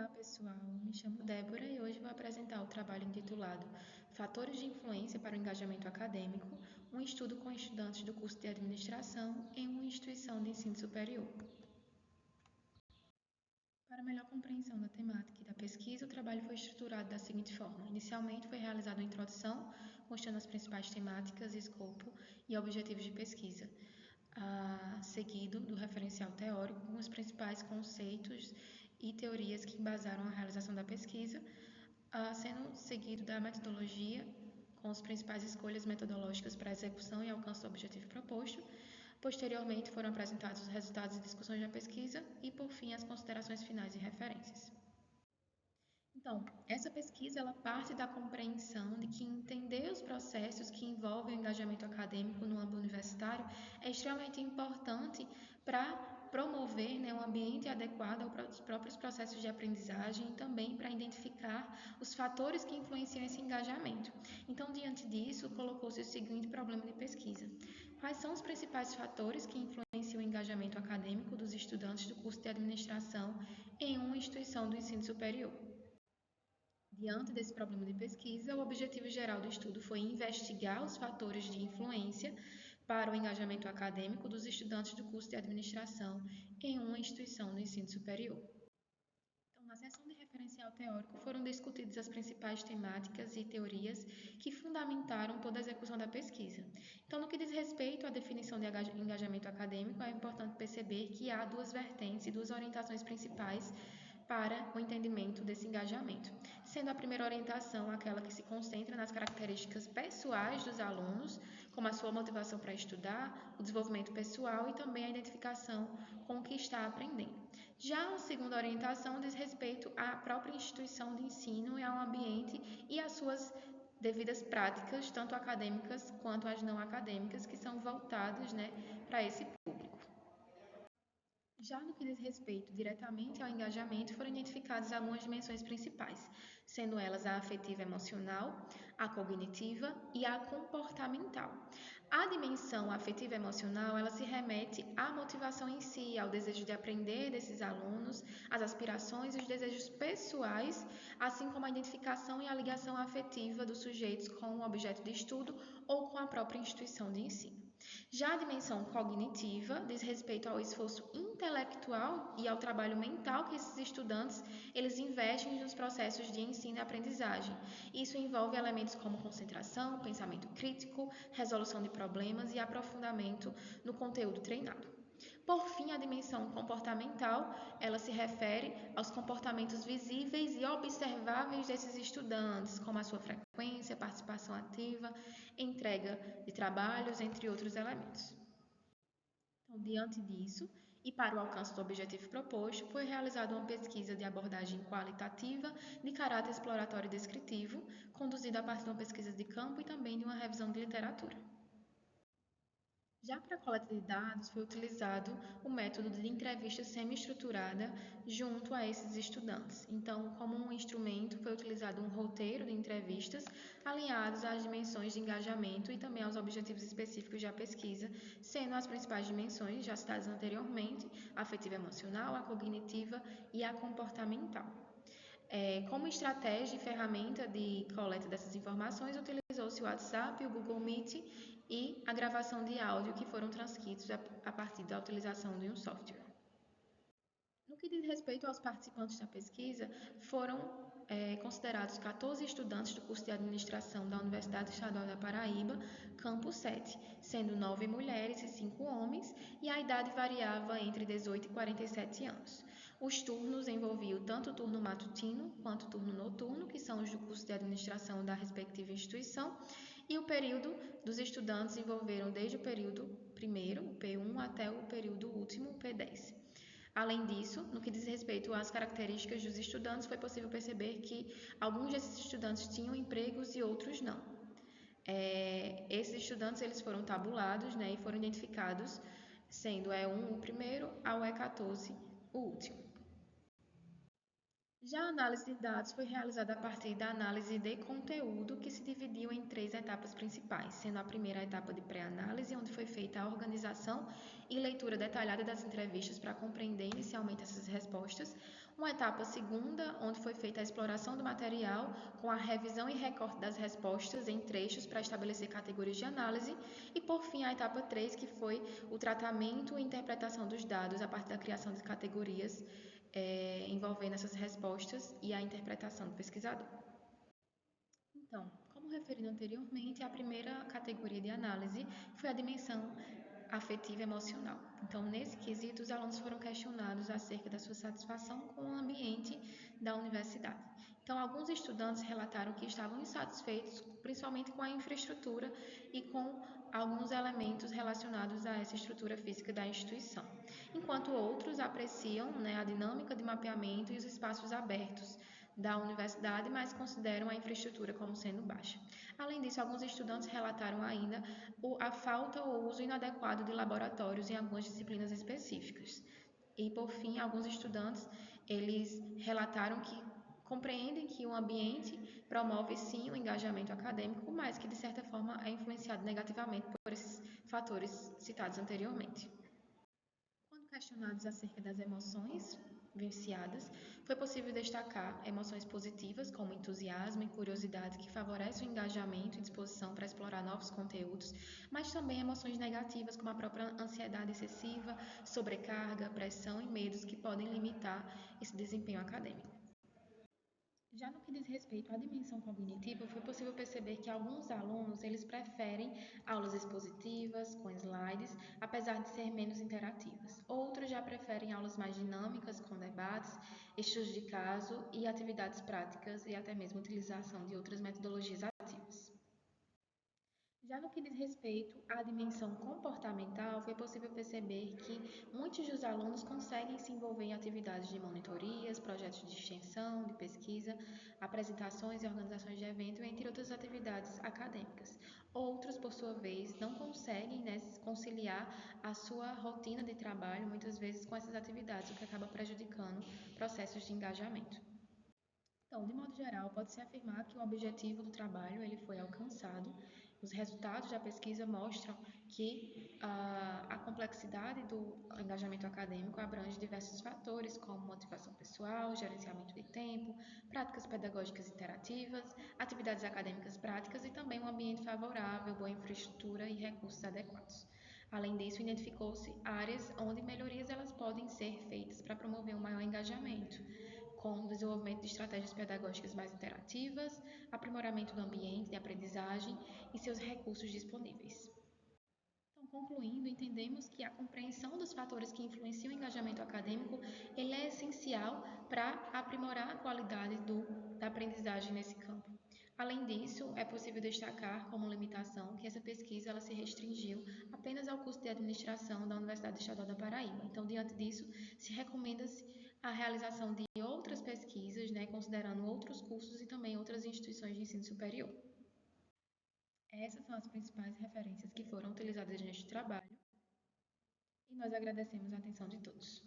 Olá, pessoal. Me chamo Débora e hoje vou apresentar o trabalho intitulado Fatores de Influência para o Engajamento Acadêmico, um estudo com estudantes do curso de Administração em uma instituição de ensino superior. Para melhor compreensão da temática e da pesquisa, o trabalho foi estruturado da seguinte forma. Inicialmente, foi realizada uma introdução, mostrando as principais temáticas, escopo e objetivos de pesquisa, seguido do referencial teórico com os principais conceitos e teorias que embasaram a realização da pesquisa, sendo seguido da metodologia, com as principais escolhas metodológicas para a execução e alcance do objetivo proposto. Posteriormente, foram apresentados os resultados e discussões da pesquisa e, por fim, as considerações finais e referências. Então, essa pesquisa ela parte da compreensão de que entender os processos que envolvem o engajamento acadêmico no âmbito universitário é extremamente importante para promover, um ambiente adequado aos próprios processos de aprendizagem e também para identificar os fatores que influenciam esse engajamento. Então, diante disso, colocou-se o seguinte problema de pesquisa: quais são os principais fatores que influenciam o engajamento acadêmico dos estudantes do curso de administração em uma instituição do ensino superior? Diante desse problema de pesquisa, o objetivo geral do estudo foi investigar os fatores de influência para o engajamento acadêmico dos estudantes do curso de administração em uma instituição do ensino superior. Então, na seção de referencial teórico, foram discutidas as principais temáticas e teorias que fundamentaram toda a execução da pesquisa. Então, no que diz respeito à definição de engajamento acadêmico, é importante perceber que há duas vertentes e duas orientações principais para o entendimento desse engajamento, sendo a primeira orientação aquela que se concentra nas características pessoais dos alunos, como a sua motivação para estudar, o desenvolvimento pessoal e também a identificação com o que está aprendendo. Já a segunda orientação diz respeito à própria instituição de ensino e ao ambiente e às suas devidas práticas, tanto acadêmicas quanto as não acadêmicas, que são voltadas para esse público. Já no que diz respeito diretamente ao engajamento, foram identificadas algumas dimensões principais, sendo elas a afetiva emocional, a cognitiva e a comportamental. A dimensão afetiva emocional, ela se remete à motivação em si, ao desejo de aprender desses alunos, às aspirações e os desejos pessoais, assim como a identificação e a ligação afetiva dos sujeitos com o objeto de estudo ou com a própria instituição de ensino. Já a dimensão cognitiva diz respeito ao esforço intelectual e ao trabalho mental que esses estudantes eles investem nos processos de ensino e aprendizagem. Isso envolve elementos como concentração, pensamento crítico, resolução de problemas e aprofundamento no conteúdo treinado. Por fim, a dimensão comportamental, ela se refere aos comportamentos visíveis e observáveis desses estudantes, como a sua frequência, participação ativa, entrega de trabalhos, entre outros elementos. Então, diante disso, e para o alcance do objetivo proposto, foi realizada uma pesquisa de abordagem qualitativa de caráter exploratório e descritivo, conduzida a partir de uma pesquisa de campo e também de uma revisão de literatura. Já para a coleta de dados, foi utilizado o método de entrevista semi-estruturada junto a esses estudantes. Então, como um instrumento, foi utilizado um roteiro de entrevistas alinhados às dimensões de engajamento e também aos objetivos específicos da pesquisa, sendo as principais dimensões, já citadas anteriormente, a afetiva emocional, a cognitiva e a comportamental. Como estratégia e ferramenta de coleta dessas informações, utilizou-se o WhatsApp, o Google Meet e a gravação de áudio que foram transcritos a partir da utilização de um software. No que diz respeito aos participantes da pesquisa, foram considerados 14 estudantes do curso de administração da Universidade Estadual da Paraíba, campus 7, sendo 9 mulheres e 5 homens, e a idade variava entre 18 e 47 anos. Os turnos envolviam tanto o turno matutino quanto o turno noturno, que são os do curso de administração da respectiva instituição, e o período dos estudantes envolveram desde o período primeiro, o P1, até o período último, o P10. Além disso, no que diz respeito às características dos estudantes, foi possível perceber que alguns desses estudantes tinham empregos e outros não. Esses estudantes eles foram tabulados e foram identificados, sendo o E1 o primeiro, ao E14 o último. Já a análise de dados foi realizada a partir da análise de conteúdo, que se dividiu em 3 etapas principais, sendo a primeira a etapa de pré-análise, onde foi feita a organização e leitura detalhada das entrevistas para compreender inicialmente essas respostas. Uma etapa segunda, onde foi feita a exploração do material, com a revisão e recorte das respostas em trechos para estabelecer categorias de análise, e por fim a etapa 3, que foi o tratamento e interpretação dos dados a partir da criação de categorias envolvendo essas respostas e a interpretação do pesquisador. Então, como referido anteriormente, a primeira categoria de análise foi a dimensão afetiva e emocional. Então, nesse quesito, os alunos foram questionados acerca da sua satisfação com o ambiente da universidade. Então, alguns estudantes relataram que estavam insatisfeitos, principalmente com a infraestrutura e com alguns elementos relacionados a essa estrutura física da instituição, enquanto outros apreciam, a dinâmica de mapeamento e os espaços abertos da universidade, mas consideram a infraestrutura como sendo baixa. Além disso, alguns estudantes relataram ainda a falta ou uso inadequado de laboratórios em algumas disciplinas específicas. E, por fim, alguns estudantes eles relataram que compreendem que o ambiente promove sim o engajamento acadêmico, mas que de certa forma é influenciado negativamente por esses fatores citados anteriormente. Quando questionados acerca das emoções vivenciadas, foi possível destacar emoções positivas, como entusiasmo e curiosidade, que favorecem o engajamento e disposição para explorar novos conteúdos, mas também emoções negativas, como a própria ansiedade excessiva, sobrecarga, pressão e medos, que podem limitar esse desempenho acadêmico. Já no que diz respeito à dimensão cognitiva, foi possível perceber que alguns alunos eles preferem aulas expositivas, com slides, apesar de ser menos interativas. Outros já preferem aulas mais dinâmicas, com debates, estudos de caso e atividades práticas e até mesmo utilização de outras metodologias ativas. Já no que diz respeito à dimensão comportamental, foi possível perceber que muitos dos alunos conseguem se envolver em atividades de monitorias, projetos de extensão, de pesquisa, apresentações e organizações de evento, entre outras atividades acadêmicas. Outros, por sua vez, não conseguem, conciliar a sua rotina de trabalho, muitas vezes, com essas atividades, o que acaba prejudicando processos de engajamento. Então, de modo geral, pode-se afirmar que o objetivo do trabalho ele foi alcançado. Os resultados da pesquisa mostram que a complexidade do engajamento acadêmico abrange diversos fatores, como motivação pessoal, gerenciamento de tempo, práticas pedagógicas interativas, atividades acadêmicas práticas e também um ambiente favorável, boa infraestrutura e recursos adequados. Além disso, identificou-se áreas onde melhorias elas podem ser feitas para promover um maior engajamento, com o desenvolvimento de estratégias pedagógicas mais interativas, aprimoramento do ambiente de aprendizagem e seus recursos disponíveis. Então, concluindo, entendemos que a compreensão dos fatores que influenciam o engajamento acadêmico ele é essencial para aprimorar a qualidade da aprendizagem nesse campo. Além disso, é possível destacar como limitação que essa pesquisa ela se restringiu apenas ao curso de administração da Universidade Estadual da Paraíba. Então, diante disso, se recomenda-se a realização de outras pesquisas, considerando outros cursos e também outras instituições de ensino superior. Essas são as principais referências que foram utilizadas neste trabalho e nós agradecemos a atenção de todos.